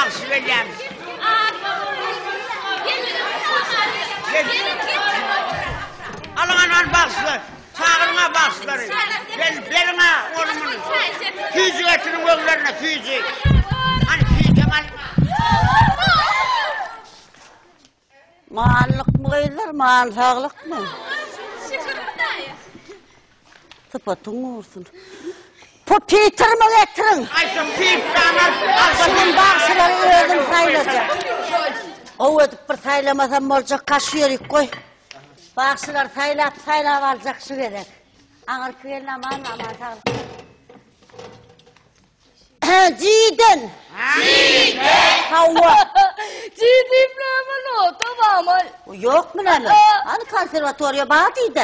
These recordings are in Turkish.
bağışı vereceğim. Alın anan bağışlar. Sağırına bağışları. Beline oğlumun. Füyücü getirin oğullarına füyücü. Hani füyücü mal. Mağanlık mı koydular, mağan sağlık mı? Sıfatın olsun. Bu Peter mi getirin? Ayşem Peter'ın Şunun bağışları öldüm sayılacak. O ödüp bir saylamasam olacak, kaşı yörük koy. Bağışlar saylap alacak şu gerek. Ağır kıyırla aman sağlık. Ciden. Ciden. Havva. Cidimlemin o tamam. Yok mu lan? Hani konservatuarya bağdıydı.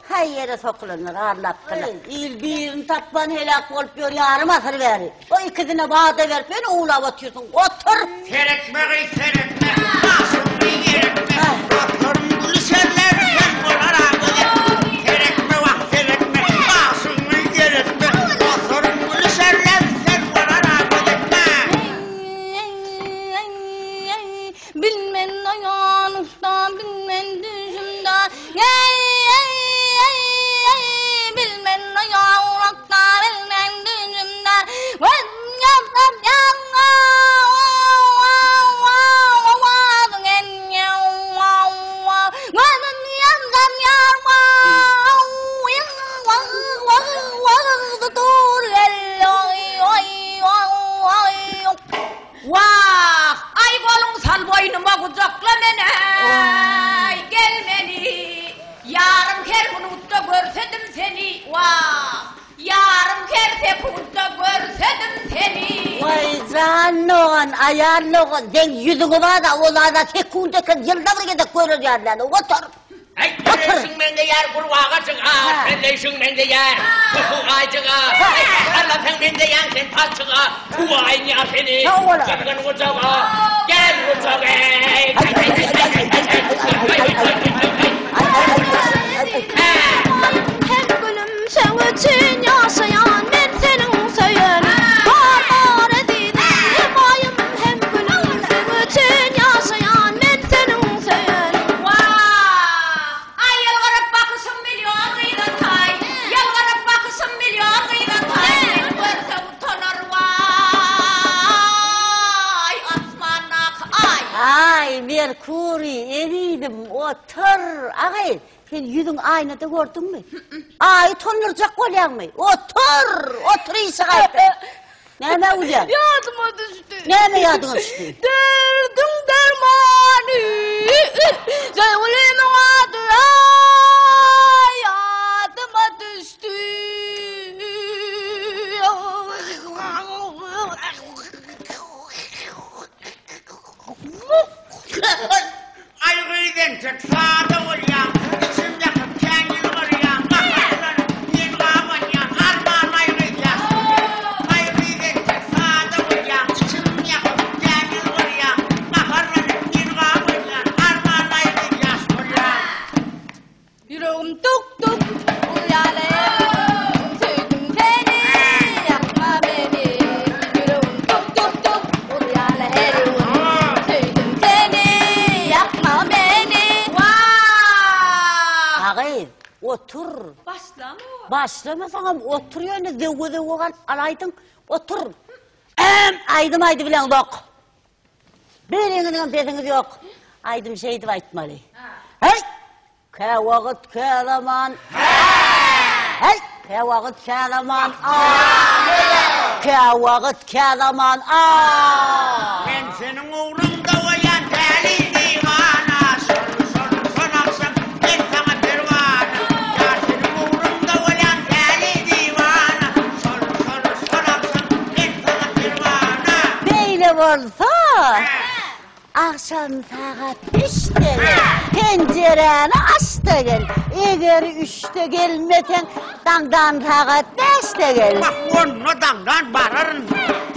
Her yere sokulanlar ağırlattırlar. İl birini tapman helak olup yor yarım asır veri. O ikisine bağda verip beni oğula batıyorsun. Otur. Terekmeyi terekme. Bağışını yerekme. Oturun gülü serler. Sen olara göre. Terekme vah terekme. Bağışını yerekme. Oturun gülü serler. Sen olara göre. Bilmen ayağınızdan, bilmen düzümden. Bilmen ayağınızdan, bilmen düzümden. Vah! Ay kolun sal boynuma kucakla beni. Gel beni. Yarım kerpunutta görsedim seni. Vah! Yarım kerpunutta görsedim seni. Vay canlığın, ayarlığın. Sen yüzünü var da oğlana tekundeken yılda bir gidip görür yerlerini. Otur. Ay, kardeşim bende yer kurvağa çığa, kardeşim bende yer kukuğa çığa. Allah sen bende yer sen taçığa, kuvayn ya seni. Sakın uçağa, gel uçağa. Hem gülüm sen için yaşayan ben senin söylenim. Har edin hem ayım hem gülüm sen için yaşayan ben senin söylenim. Ay yalvarıp bakışım milyon kıyıda tay. Yalvarıp bakışım milyon kıyıda tay. Görse utanır vay. Asmanak ay. Ay Merkuri eriydim otur. Ağay sen yüzün aynada gördün mü? Ay tonurcak olyan mı? Otur iyisi kaydı. Neme uyan? Yadıma düştü. Neme yadın düştü? Derdim dermanı. Sevgilimin adı yadıma düştü. Ay gıyden tek sağda olyan. İçimde kıp kendini oryan. Bakarlar yeni kavanyan. Armağan ay gıyden. Ay gıyden tek sağda olyan. İçimde kıp kendini oryan. Bakarlar yeni kavanyan. Armağan ay gıyden. Yüreğim tuk tuk uyanayım. Sevdim seni yakma beni. Yüreğim tuk tuk tuk uyanayım. Sevdim seni yakma beni. Ağay otur. Başla mı? Başlama sana oturuyor ne zevge olan alaydın. Otur. Aydım bilen yok. Birinin beziniz yok. Aydım şeydi aytmalı. Hey! Ke vakit ke zaman. Hey! Ke vakit ke zaman. Ke vakit ke zaman. Ben senin uğrunda olyan deli divana. Son akşam ben sana pervana. Ya senin uğrunda olyan deli divana. Son akşam ben sana pervana. Böyle olsa akşam saat 3'te pencereni aç da gel. Eğer 3'te gelmesen damdan saat 5'te gel. Bak onu damdan bararın.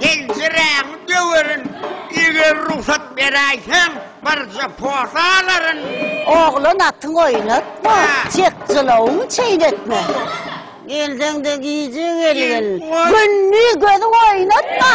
Pencereni döverin. Eğer ruhsat vereysen barca posaların. Oğlun atın oynatma, çekçılığını çiğnetme. Elden de giyeceksin elin. Günlüğü gözü oynatma.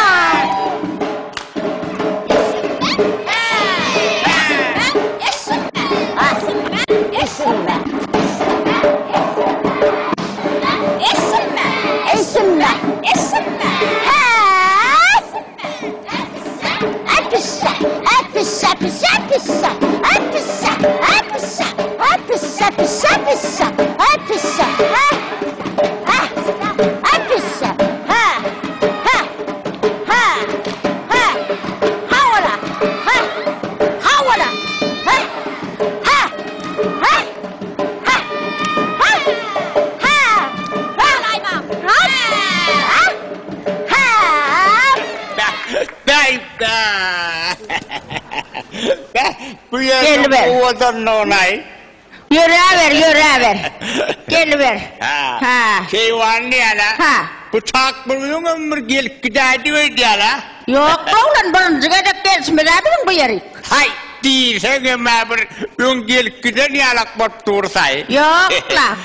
Bu Gel ver. yerin odan onay. Yürü ver. Gel ver. Ha. Keyvan diye la. Ha. Bıçak buluyor ömür gelip giderdi öyle la. Yok oğlan birinci gece geçmedin bu yeri. Hay değilse gömer bir ön gelip gider yalak bot dursay. Yok la.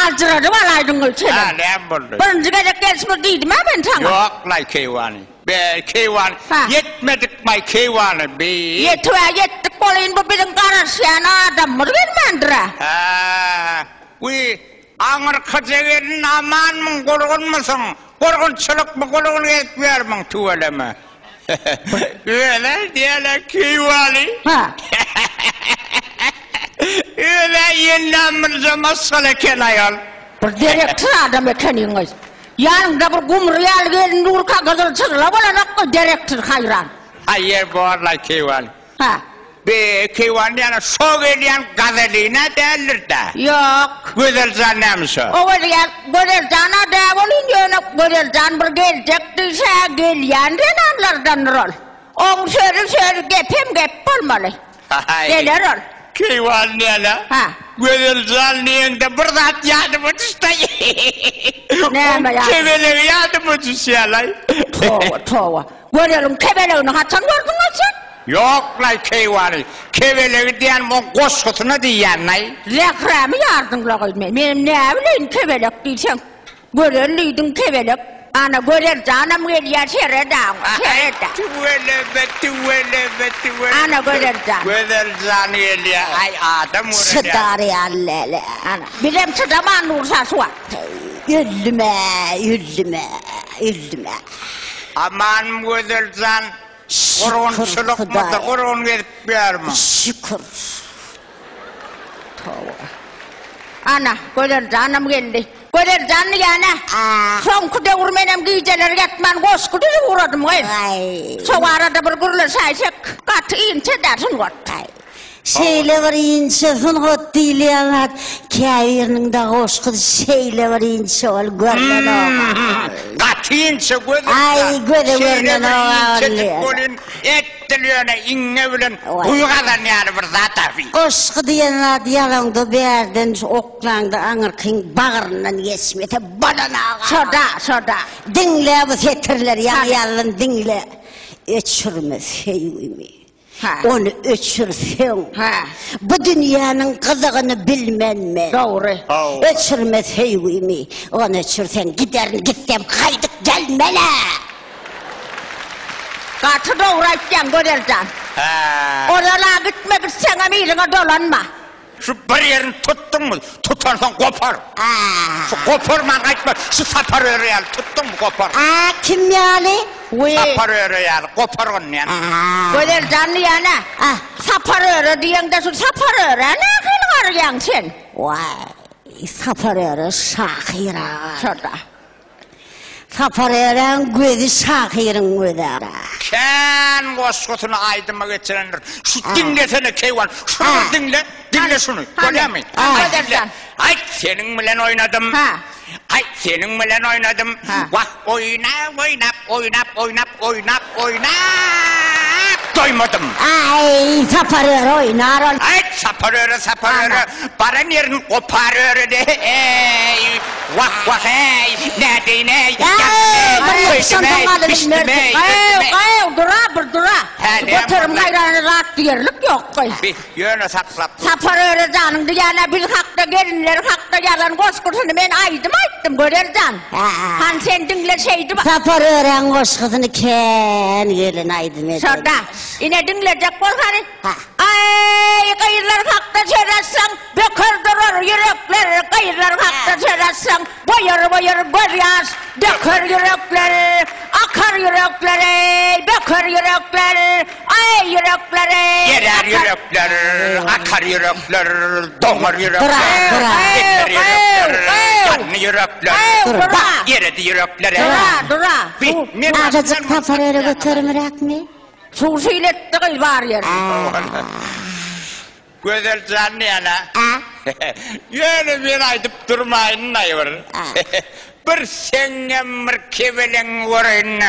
Acıradım alaydın ölçelim. Ha ne buldu? Birinci gece geçmediydim ha ben sana. Yok la keyvanı. Be keyvan Ha. yetmedik bay keyvanı be. Yettik olayın bu bizim karışan adamı gelmendire. Ha. Uy ağır kaçağın aman mı korkun musun? Korkunçuluk mu korkun etmiyor mu tuvaleme? Öyle diyeler keyvanı. Ha. Öyle yeniden masala kenayal. Bir direktör adam ekeniyiz. Yanında bir gumriyal gelin nur kakadır çıkla bana nakı direktör hayran. Hayır bu arla keyvan. Ha. Be keyvan yani şov ediyen gazetine derler de. Yok. Güzel zannemiş o. O böyle cana devolun yönü böyle can bir gelecektiyse gel anlardan rol. On şöyle gep olmalı. Gelir ol. Keyvan ne la? Ha. Güzel zanneyende bir zat yardım etiştay. Ne mi ya? Keveleri yardım etişyalay. Tova. Görelim kebelerini hatan gördün mü sen? Yok la keyvanı. Keveleri diyen o koşkusunu diyen lay. Zekremi yardımla koymayın. Benim ne bileyim kebelek değilsen. Göreliydin kebelek. Ana görer canım geliyor şereden. Tüvele. Ana görer can. Güzel zanneyeli. Ay adam orada. Sıdarı allele. Ana. Bilem sıdaman nursa suat. Yüllüme. Aman güzel zan. Korunçuluk mudur? Korun verip bir mi? Şükür. Ana görer canım geldi. Görer canlı yani. Son kuda vurmenem giyceler yatman koş kuda vuradım koy. Sonra arada bir gürle sayacak. Katı ince dersin got. Şeyle var incesin got değil ya. Kâvirinin de hoş kız şeyle var ince ol görmen oğal. Katıyınca güzel. Ay, göre görmen oğal. Ettiliyorne inne bilen uygadan yani bir zat tabi. Koşku diyen adı yalandı berden oklandı anırkın bağırından geçmete badana. Soda. Dinle bu fetirler yalın dinle. Öçürme feyimi. Onu öçürsen. Bu dünyanın kızığını bilmen mi? Doğru. Öçürme feyimi. Onu öçürsen giderin gitsem kaydık gelmene. Katı doğrayken görerden. Oralara gitmek istene miline dolanma. Şu bir yerini tuttun mu? Tutarsan kopar. Şu koparman kaçma. Şu sapar öreyal tuttun mu kopar. Kim yani? Sapar öreyal kopar onun yani. Görerden yani. Sapar öre diyen de şu sapar öre. Ne kıl var yan sen? Vay. Sapar öre şahira. Şurada. Sapar ören gözü şahirin gözü. Ken koşkusunu aydıma geçirenler. Şu dinlesene keyvan. Şunu dinle. Dinle şunu. Görüyor musun? Ay senin bilen oynadım. Ay senin bilen oynadım. Vah oynap. Doymadım. Ay sapar oynar ol. Ay sapar öre. Paran yerini kopar öre de. Vah hey. Ne. Dura. Götürüm gayranı rahat diyerlik yok. Bir yöne saklap. Sapar öyle canım diyene bir hakta gelinler hakta yalan koşkusunu ben aydım görerden. Han sen dinle şeydi bak. Sapar öğren koşkusunu ken gelin aydım edin. Şurada. Yine dinleyecek korkarı. Ay kayırlar hakta çeyresen bekar durur yürekler. Kayırlar hakta çeyresen boyur göryaz. Dökür yürekler. Akar yürekler. Bekar yürekler. Ay yürekler. Yerer yürekler. Akar yürekler. Doğar yürekler. Dura. Canlı yürekler. Bak yeredi yürekler. Dura. Azıcık sapar öyle götürmürek mi? Susiyle değil var yer. Güzel canlı yana. Yöne bir aydıp durmayın ayır. Bir senge bir kevelen varın.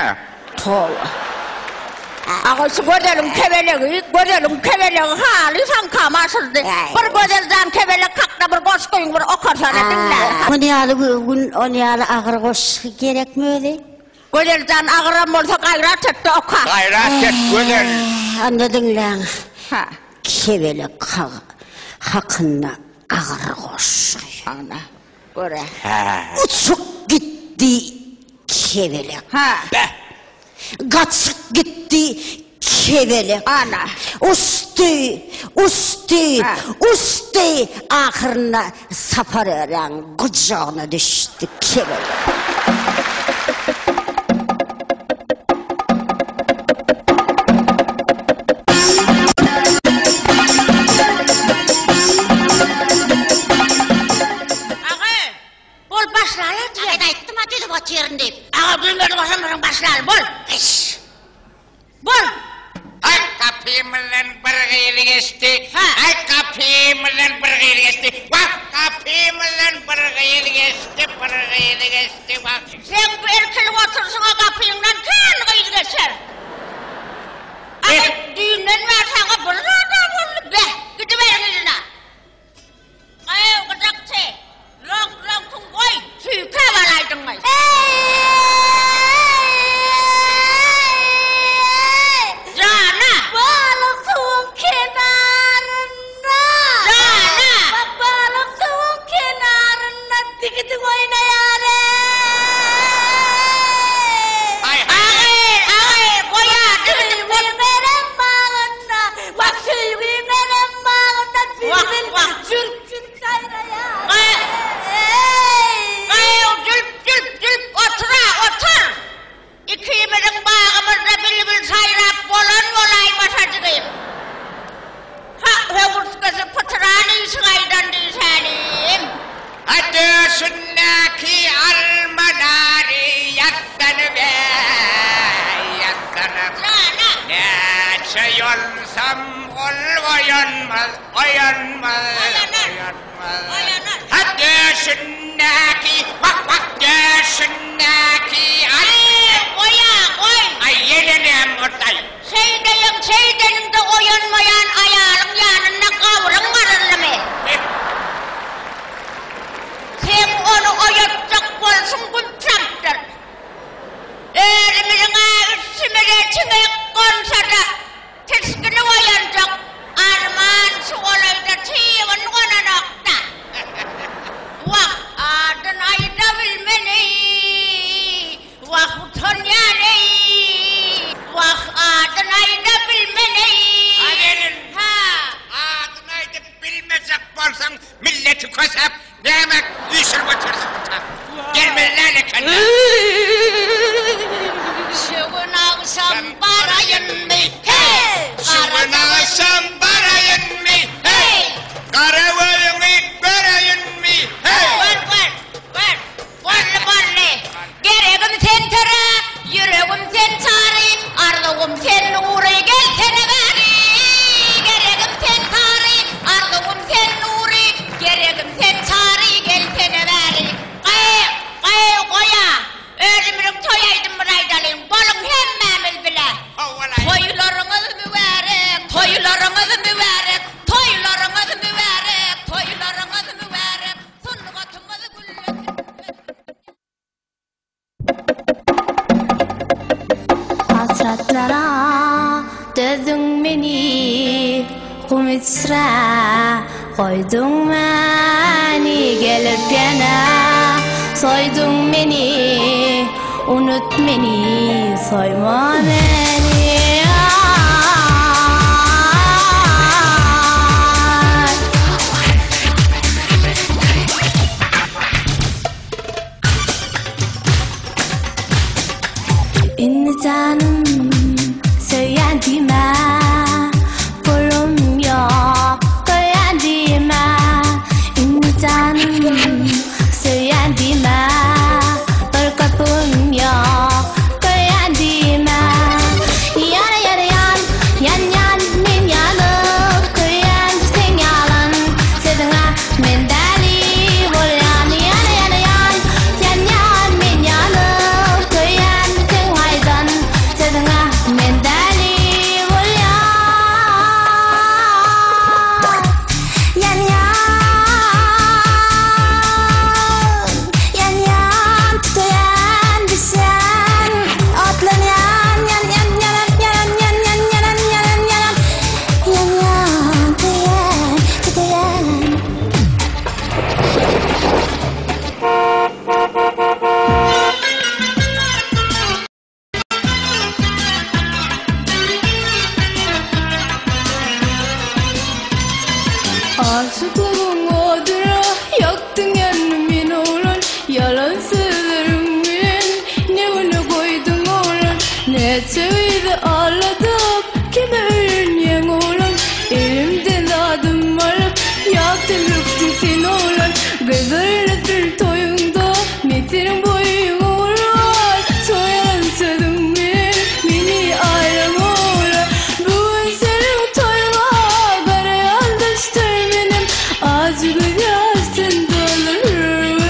아거스 고대는 캐벨력 하리 상카 마설데 버고델단 캐벨력 각답을 고스코잉 버 오커사나 띵나 Onu ağırı gerek mi öyle? 고델단 아그라 몰서 가이라 tetto oka Gayret et güzel. Anladın lan. ha Kevele hakkında ağır koş. ana kore Uçuk gitti kevele. ha Kaçık gitti kevele. ana Ustu ahırına sapar öğren kucağına düştü kevele. bol başlar diye Aytdım hadi de batırın deyip. ağa bilmedi başlamırın başlar bol bol Ay kapımdan bir geyli geçti. Ay kapımdan bir geyli geçti. Bak kapımdan bir geyli geçti. Bak. sen bu erkelik otursun o kapıyından kendi geçer ağa düğünden ver sana burada oldu be gidiverin yüzüne ağa gıcakçı long tung koy tüy kavalaydın mı Cana Balık suyun kenarında. Cana Bak balık suyun kenarında dikidik oynayar. Ağa koya Suyun benim bağında. Bak suyun benim bağında. Vah. Çürk kaynayar. Cülp otur. İkimizin bağımızda bülbül sayrap bolon olaymış acıkayım. Hevurskası pıtırani sıkaydan değilsenim. Hadi sünnaki almanari yaslanı be. Yaslanı. Cana Ne yolsam oyanmaz. Hadi sünnaki bak de sünnaki koy. ay yenenem ortay. Şeydenin de oyanmayan ayağın yanında kavrun varırlı mı? Sen onu oyatacak olsun gülçaktır. Elimine üstüme çiğ konsa da tiskini oyanacak. Arman su olayda çiğin ona nokta. Vah adın ayda bilmeni. Vah utan yani. Vah adın ayda bilmeni. Aferin. Ha. Adını ayıp bilmezsek bolsan milleti kösep demek işir batırsın. Gelmelerle kendine. Şıvınaksam barayın mı? Şıvınaksam barayın mı? Hey! Karavayını göreyün mü? Var. Gereğim sen tara, yüreğim sen çare, ardağım sen nure, gel sen gari. Gereğim sen tare, ardağım sen nure, gereğim sen çare, gel sen gari. Koya, ölümün toyaydım buraydalayım, bolum hemmemiz bile. Toylarınız mübarek, sunnuğatımız güllesin. Hasratlara dözdün beni, kumitsra koydun beni, gelip yana soydun beni, unut beni, soyma beni. İnni canım söylediğime kulum yok söylediğime. İnni canım söylediğime bir kapım yok söylediğime. Aşıklığın odura yaktın yanımın oğlan. Yalan sözlerin bilen ne onu koydun oğlan. Ne çeviydi ağladım kime öğrenyen oğlan. Elimden adım alıp yaktım yıktın sen oğlan. Gözlerine tül toyunda ne senin boyun oğlan. Soyalan sözün bilen beni ayran oğlan. Bugün senin toyuna karayan düştür benim. Acı gözyaşın dolur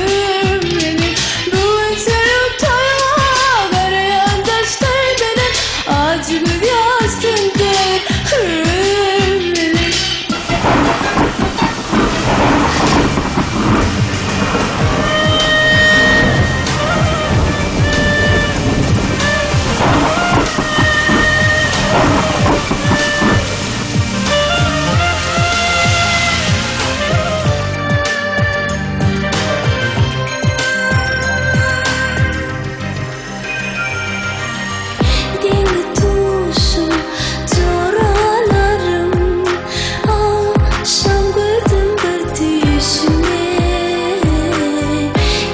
benim. Bugün senin toyuna karayan düştür benim. Acı gözyaşın dolur benim. Deni tuşum çoralarım. Akşam gördüm bir düşüme.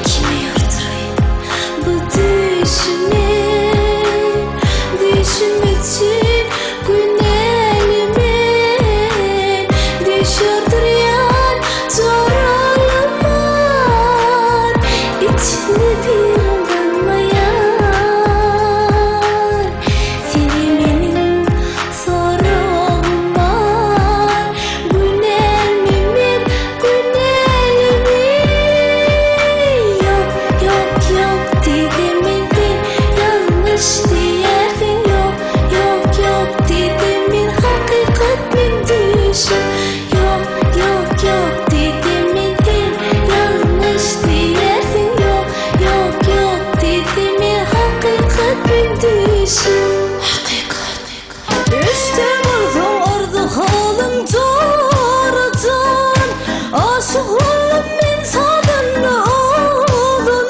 Kime yordurayım bu düşüme. Düşüm için günelime. Düş yordurayan çoralarım var. İçinde bir anlamayan. Senin benim sorağım var. Günelmimin günelimi. Yok yok yok dedemin de yanlış diyerdin. Yok yok yok dedemin hakikat min düşün. Yok yok yok dedemin de yanlış diyerdin. Yok yok yok dedemin hakikat min düşün. Hakikat. İşte vurdum ordu halım doğrudan. Aşık olup men sadınlı oldunum.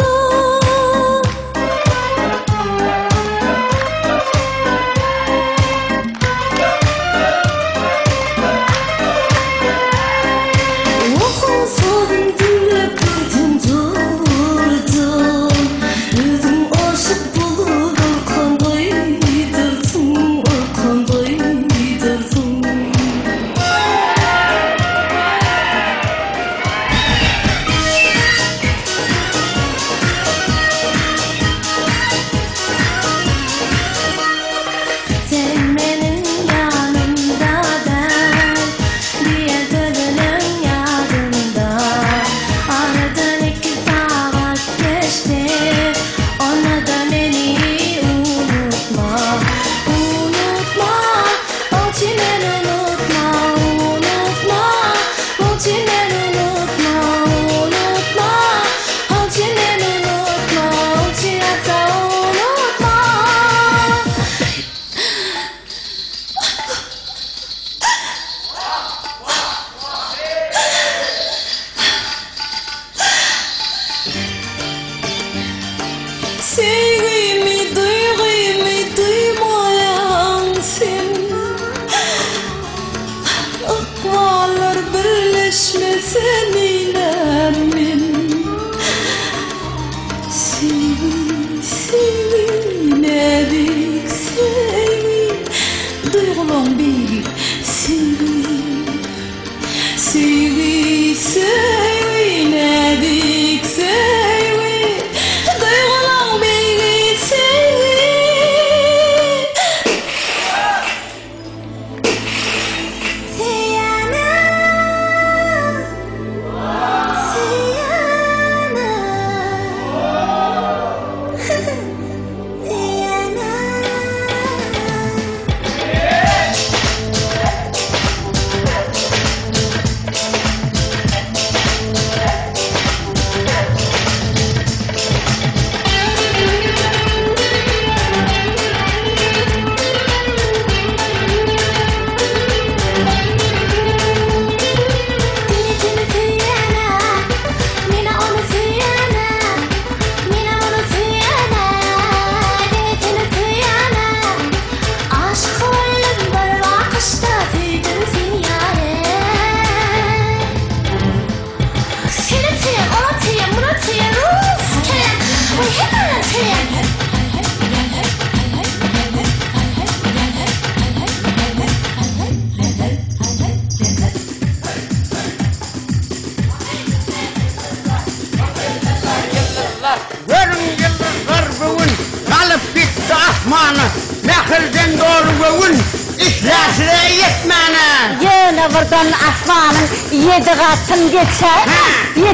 Okun sodun gülüp durdum durdum. Özüm aşık bulup orkan doydurdum. Orkan doydurdum. Sen benim yanımda ben, diğer dönenin yanında. Aradan 2 saat geçti, ona da beni unutma. Unutma, Olçinen unutma. Unutma, Olçinen unutma. Unutma, Olçinen unutma. Olçinata unutma. Sevgimi duymayan sen. Akvalar birleşmesen ilermin. Sevgi, sevgi, ne büyük sevgi. Duygulan bir sevgi. Sevgi, sevgi, ne büyük sevgi. Duygulan bir sevgi. Seyana, Seyana, Seyana. birden asmanın 7 katın geçer. 7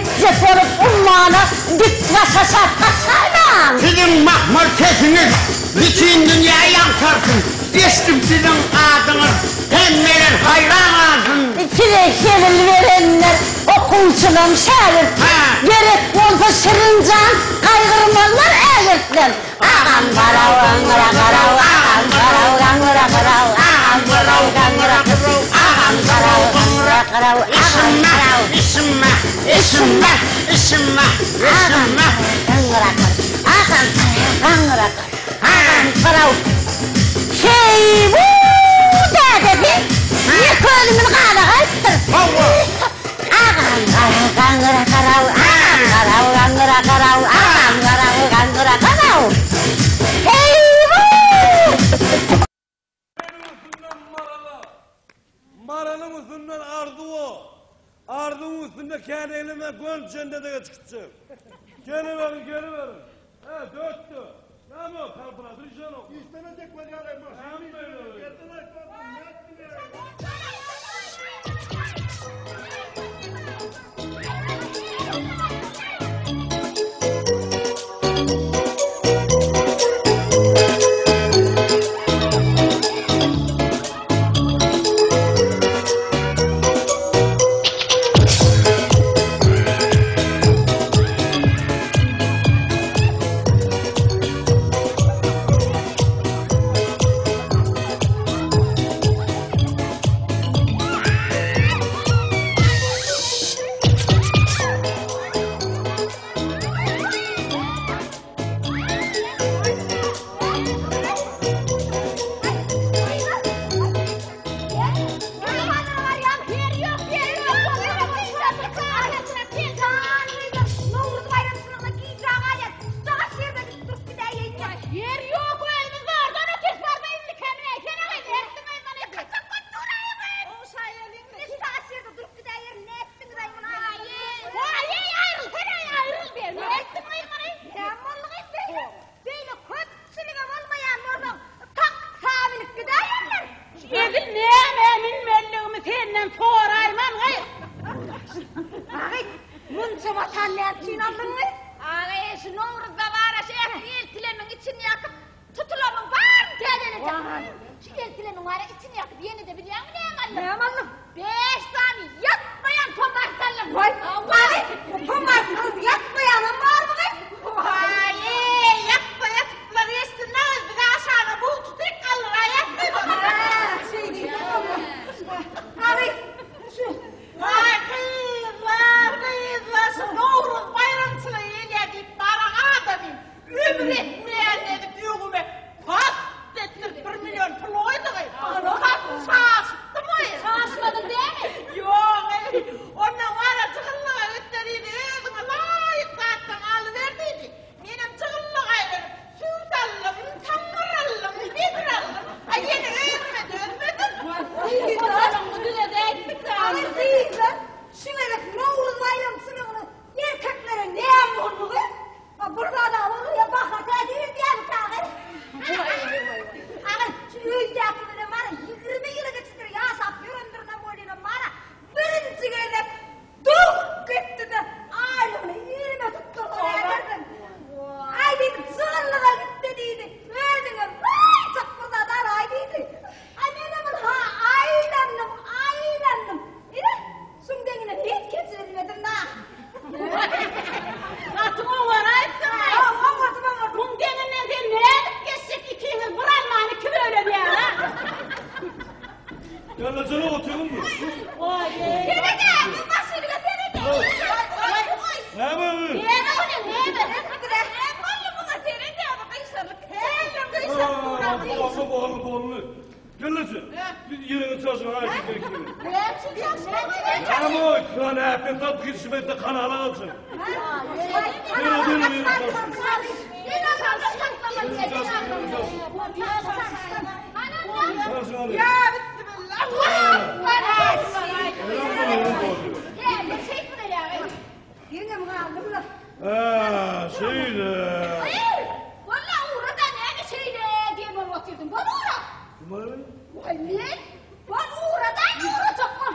olup ummanı dik başa kaçarman. Sizin mahmur sesiniz bütün dünyayı yankarsın. Estim sizin adınız, hemmeler hayran alsın. İçine kelil verenler okulçunum şair. Gerek olsa şırıncan kaygırmalar eğirtler. Ağam karav, angıra karav, ağam karav, angıra karav, ağam karav, angıra karav, ağam karav, angıra karav, ağam karav. İsme, isme, isme, isme. Angıra karav, ağam karav, angıra karav, ağam karav. Şey bu dedi, niye kölümün kanı kayıttır? Ağam karav, angıra karav, ağam karav, angıra karav, ağam karav, angıra karav. Hey bu! Maralın üstünden ardı o. Ardın üstünde kendi elime gönç cennete çıkacak. Geri verin, geri verin. He, dörttü. Ne mi o? Kalpına, dışarı o. İstenecek var ya. Hem böyle. Getirmek var. Ne ettin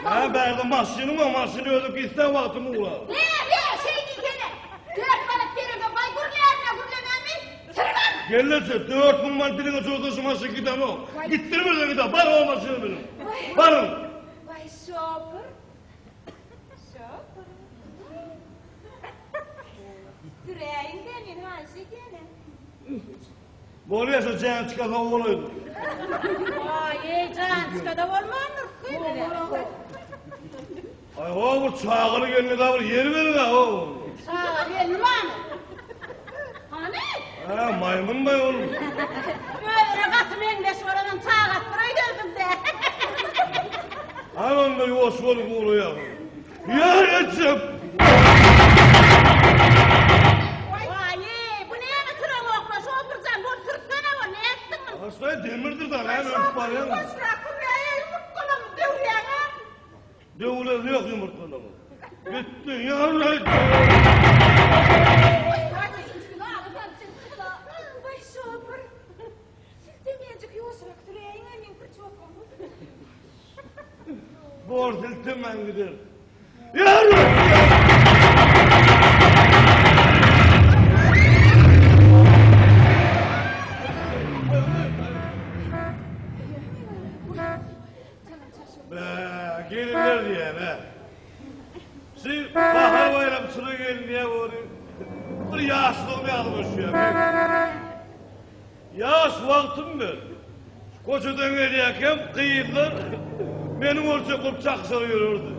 Ha berdi maşını ödüp gitsen vaktimi uğra. Ne şey diyene. Dört balık verirse bay gürlerine gürlemem mi? Sırman. Gelirse 4000 man birine çoğdası maşın giden o. Gittirme de giden. Bar o maşını benim. Barın. Vay şopur. Şopur. Süreyin senin hansı gene. Boluyasa can çıkarsa oğluydu. Vay can çıkada olmanır. Ay o bu çağını gelmedi abi yeri verin ha o. Sağ gelin lan. Hani? Ha maymun bay oğlum. Öyle katım engeç oradan çağ attıraydı öldüm de. Hemen de yuvası olup uğruyor. Ya geçim. Vay bu neye mi kıram okma şopurcan bu sırtına o ne ettin mi? Hastaya demirdir da lan öpüp var ya. Boşuna kuraya yumurtkalım devliyene. Devlet yok yumurtladı mı? Gitti yavrum. Vay şopur. Siltemeyecek yoğuşak süreyin emin kırç okumuz. Bortil ben gider. Yavrum. Gelirler diye be. Siz bahar bayramçılığı gelin diye vuruyor. Bir yaşlı bir almış ya. Yaş vaktim ver. Koçudan geliyken kıyıdlar benim orta kurçak sarıyordu.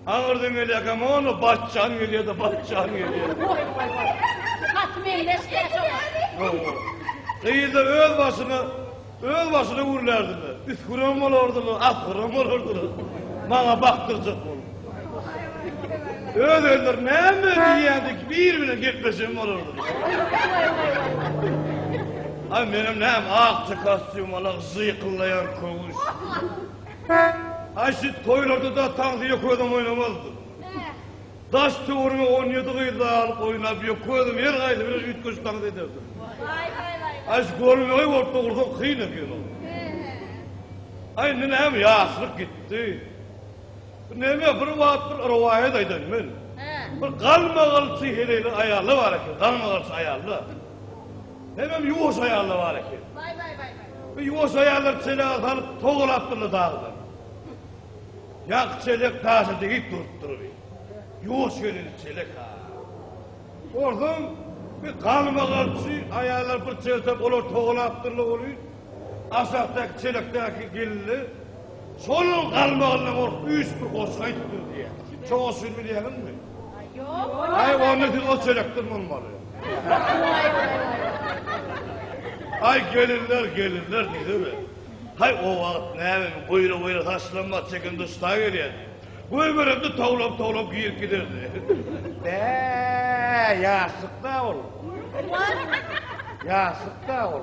Ağırdan geliyken onu batçan geliyordu, batçan geliyordu. Katım engeç Kıyıda öl başına vurlardılar. Üç kuram olurdular, at kuram olurdular. Bana baktıracak onu. Öldürdür, ne mi diyendik, birbirine gitmesin olurdu. Ay benim nem akçı kastüm olarak zıyıkıllayan kovuş. Ay şu toylarda da tanrıya koydum oynamazdı. Taş tuğrunu 17 kıyıda alıp oynayıp yok koydum, yer kaydı biraz üç kuş tanrı ederdim. Ay şu görmeyi orta oradan kıyın yapıyordu. Ay nenem yaşlık gitti. Neme bir vaat bir rivayet aydan men. Bir kalmağalçı heleyle ayarlı var ki, kalmağalçı ayarlı. Hemen yuvaş ayarlı var ki. Bir yuvaş ayarlar çele alıp toğulaptırlı dağılır. Yak çelek taşı deyip durtturur. Yuvaş gelini çelek ha. Oradan bir kalmağalçı ayarlar bir çelek olur toğulaptırlı oluyor. Asaktaki çelekteki gelini sonun kalmağına orta üç bir koşaydıdır diye. Çoğu sürmeleyelim mi? Yok. Ay onun için o çelektir olmalı. Ay gelirler dedi mi? Hay o vakit ne yapayım buyru taşlanma çekin dışta geliyor. Bu ömrümde tavlap giyip giderdi. Yasık da olur. Yasık da olur.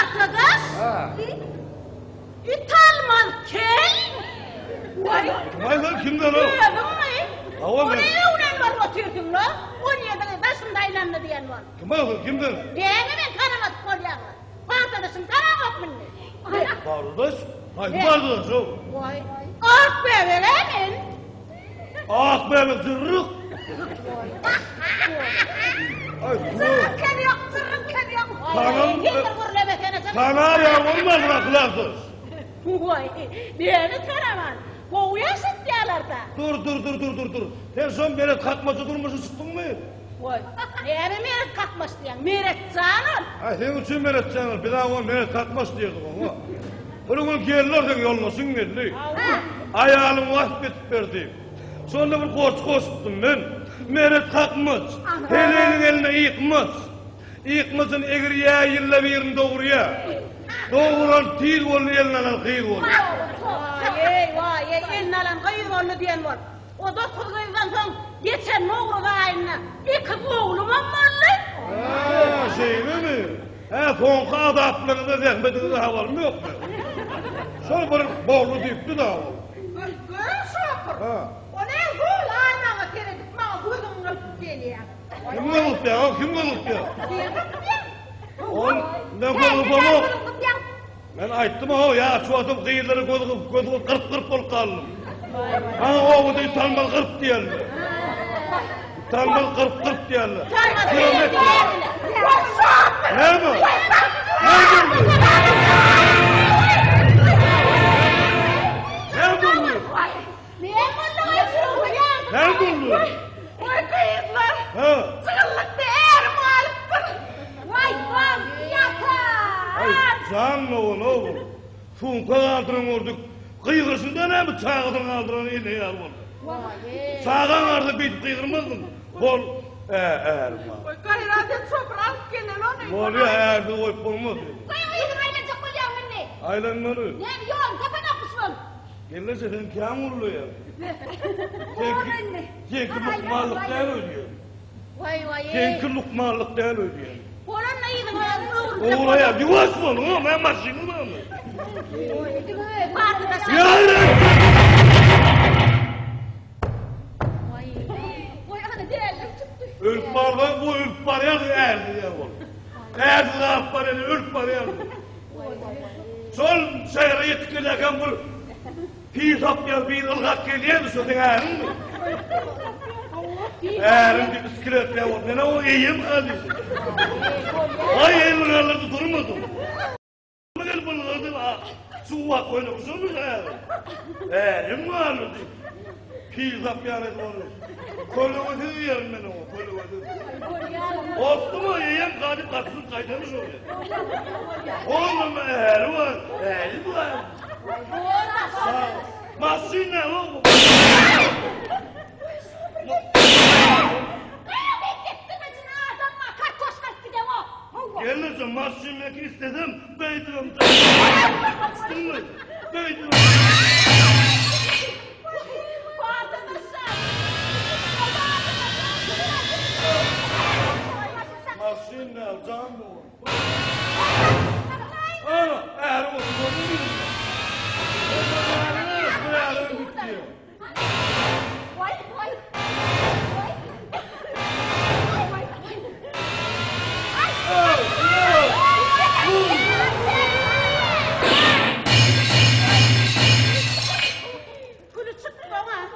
Arkadaş. Ha. İtalman kel. Vay. Vay lan kimden o? Gördün mü? Hava mı? Oraya ulan var oturdun la. 17'de başımda ilanlı diyen var. Kimden? Diyene ben kanamadık kolyanla. Arkadaşım kanamak mı? Kardeş. Hay kardeş o. Vay. Ah be veremin. Ah be zırrık. Ay Zırrık kel yok, zırrık kel yok. Kanam- Hildir vurlemekene sen. Kanar yağmur olmaz bırakılardır. Vay. Diyene kanaman. Kovuya sıktıyalarda. Dur. Sen son meret kalkmacı durmuşu çıktın mı? Vay. Diyene meret kalkmış diyen. Meret canım. Ay sen için meret canır. Bir daha o meret kalkmaz diyorduk ama. Bunu gelirler de yollasın geldi. Ayağımı vahbetip verdim. Sonra bir koç tuttum ben. Meret kalkmaz. Helenin eline yıkmaz. Yıkmasın eğer ya yılla bir yerini doğruya. Doğuran tiyil oldu eline alan kıyıl oldu. Vay elini alan kıyır oldu diyen var. O 9 yıldan sonra geçen Moğrul ayına 2 oğlum varlı. Haa şeyle mi? He fonka adaplarını da zehmetini de havalı mı yok mu? Sonra bir boğulu deyipti de havalı. Görün şapır. Ha. O ne hul aynama keredik bana gözüm öpüp geliyor. Kim kalıp ya? Kim kalıp ya? On ne Ben kalıp ama? ya. Ben ayttım o ya şu adam kıyıları koduğu kırp ol kaldım. Ana o da tanmal kırp diyorlar. Tanmal kırp diyorlar. Kilometre. Ne bu? Ne bu? Ne bu? Ne bu? Vay kıyıklar. Ha? Sıkıllıkta erim alıp. Vay vaziyata. Ay canlı oğlum. Funka kaldırın olduk. Kıygısında ne mi çağıdın kaldıran ile yar oldu. Sağdan vardı bit kıygırmadın. Kol eğer Vay gayradet sopral genel onu. Kol ya eğer de koyup olmaz. Kıyıklar aynen çok oluyor anne. Aylanmalı. Ne yoğun kapana kusmun. Gelirse sen kam oluyor ya. Sen lukmalık değil ödüyor. Vay vay. Sen lukmalık değil ödüyor. Oran neydi bu? Oraya yuvas mı oğlum? Ben maşını mı? Partida Yani. Vay ana değerli çıktı. Ölüp bardan bu ölüp var ya erdi ya bu. Erdi ne var ya ölüp var ya. Sol şehre yetkiliken bu pir tapyar bir ılgak geliyor musun erin mi? Erin bir bisiklet ya var. Ne o iyiyim hadi. Ay elin alırdı durmadım. Gel bunu hadi la. Suva koynuyorsun mu erin? Erin mi alırdı? Pir tapyar et onu. Kolu ödü yerim ben o kolu ödü. Oldu mu yiyem kadı katsın kaydamış oraya. Oğlum eğer var, eğer var. Sağ ol. Masın ne oğlum? Gelirse masınlık istedim, beydirim. İstedim, beydirim. Masın ne can mı o? Ana, eğer olsun onu bilmiyorum. Eğer bitti. Vay vay. Gülü çıktı bana.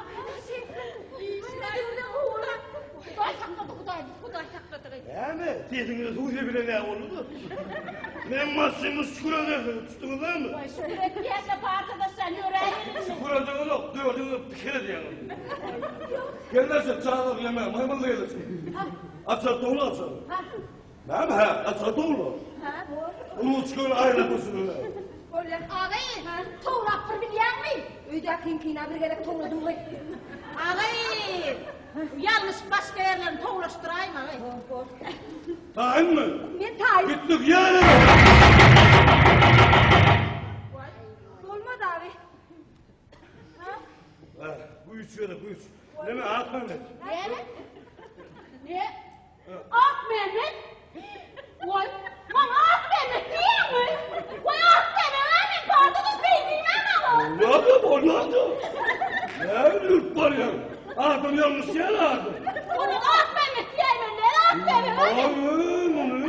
Kuday sakladı. Yani teziniz uyuyor bile ne oldu? Ne masımız şükür tuttunuz değil mi? Vay şükür etmeyese partida sen yüreğini. Şükür edin yok, dördünü pikir ediyorsun. Gelirse çağırıp yemem, maymunla gelirsin. Açar doğru açar. Ne mi ha? Açar doğru. Onu çıkıyor ayrı mısın öyle? Öyle ağay, tuğraktır biliyor musun? Uyda kinkina bir gerek tuğradım vay. Ağay, yalnız başka yerlerini tuğraştırayım ağay. Tayin mi? Ne tayin? Gittik yani. Olmadı abi. Bu üç yere bu üç. Ne mi Ahmet? Ne? Ne? Ak Mehmet? Vay, lan Ak Mehmet niye mi? Vay Ak Mehmet pardınız beyniyim ama. Olmadı. Ne yurt var ya? Adam yanlış yer aldı. Onu Ak Mehmet diyemem ne Ak Mehmet? Onu.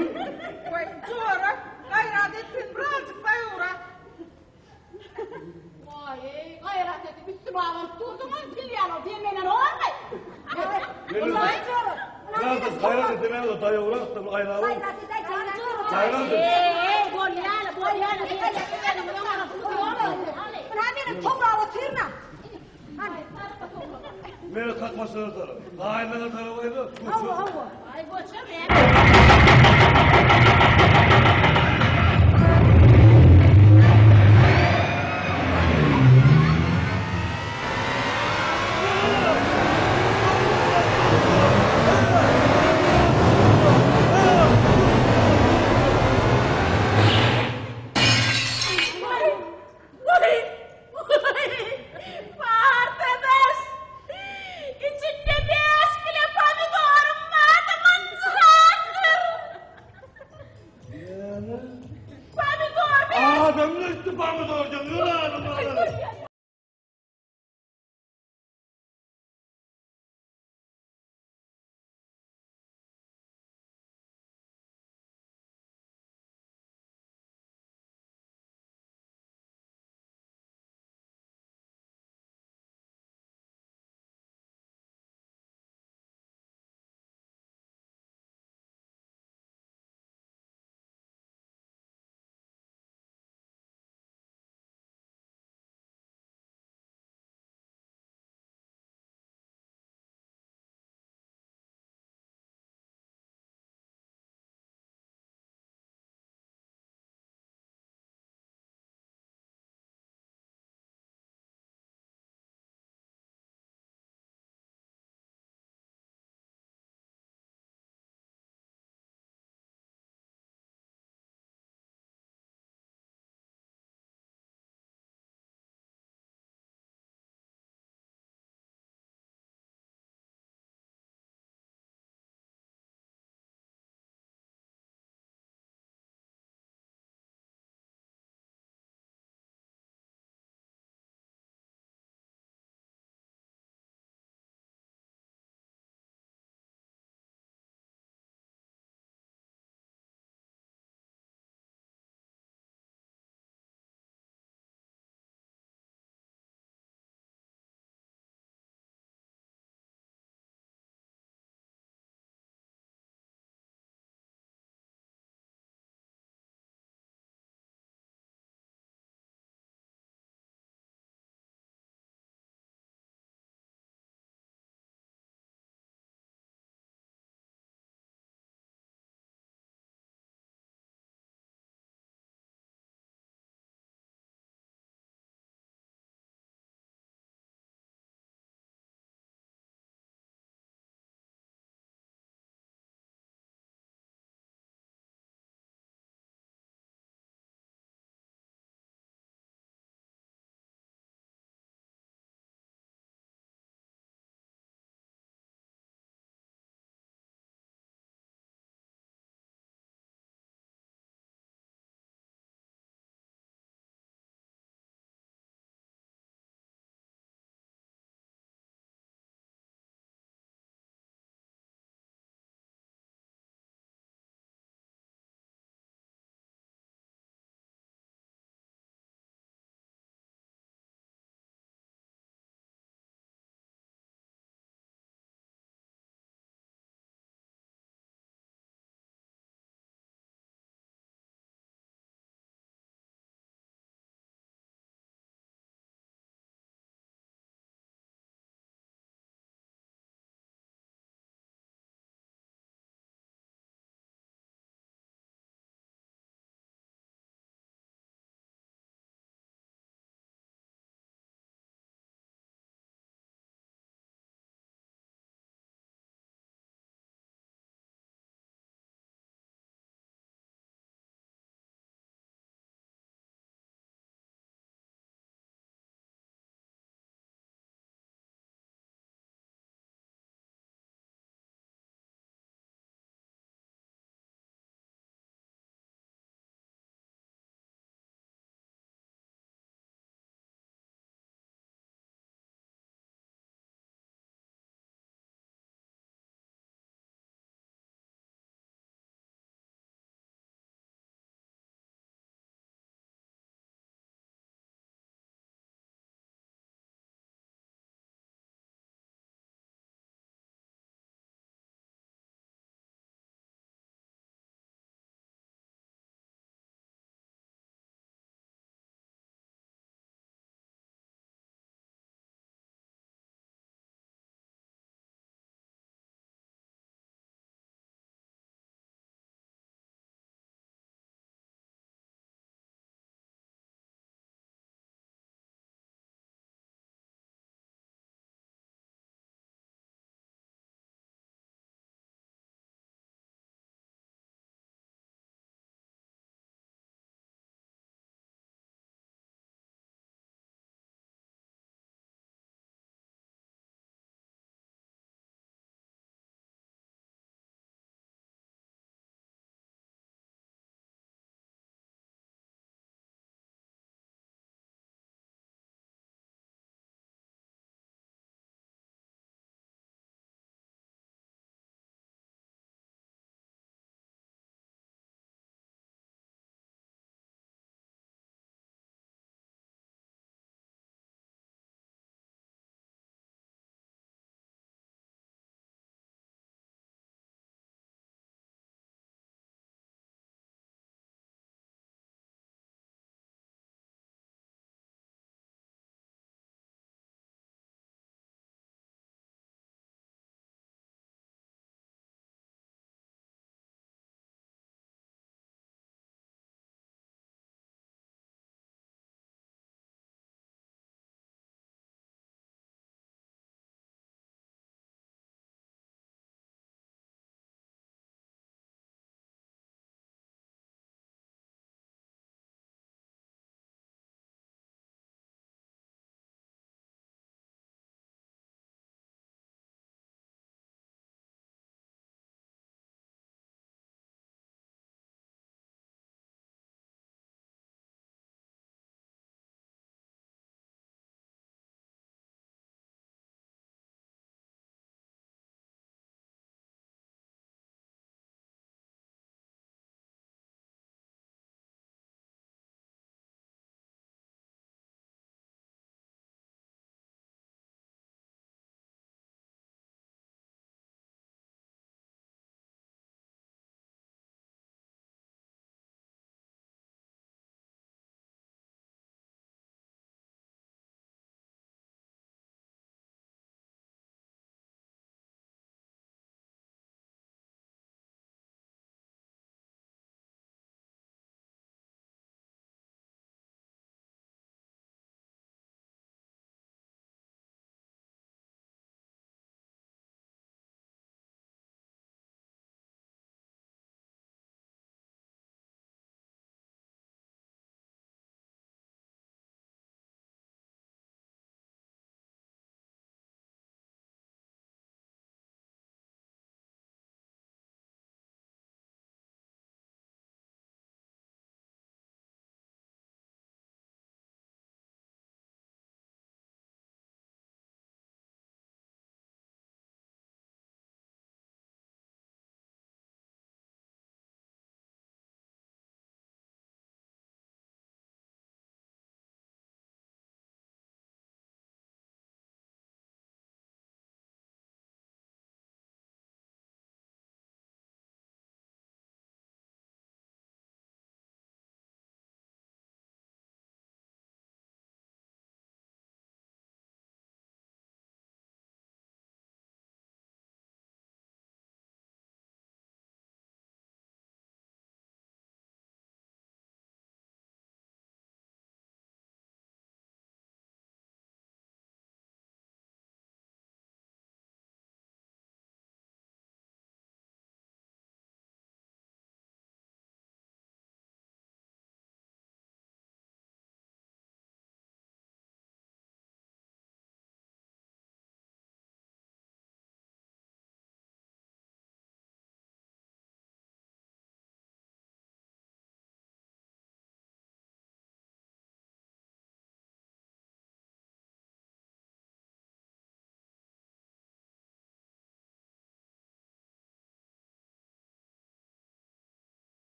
Vay sonra gayret etsin birazcık bayura. Vay gayret edip Müslümanın tutumun pilyano diyemenen olur mu? Vay sonra. Biraz hayran edemeye de dayı uğrak da ayrağı. Gayret Hayran edin. bolyana. Benim toprağı oturma. Beni kalkmasına taraf. Aileler tarafıyla. Ay boşa be. Arkadaş, içinde beş bile pomidorum vardı mıntıhaktır. Pomidor be. Adamın üstü pamuk olacak. Ne var?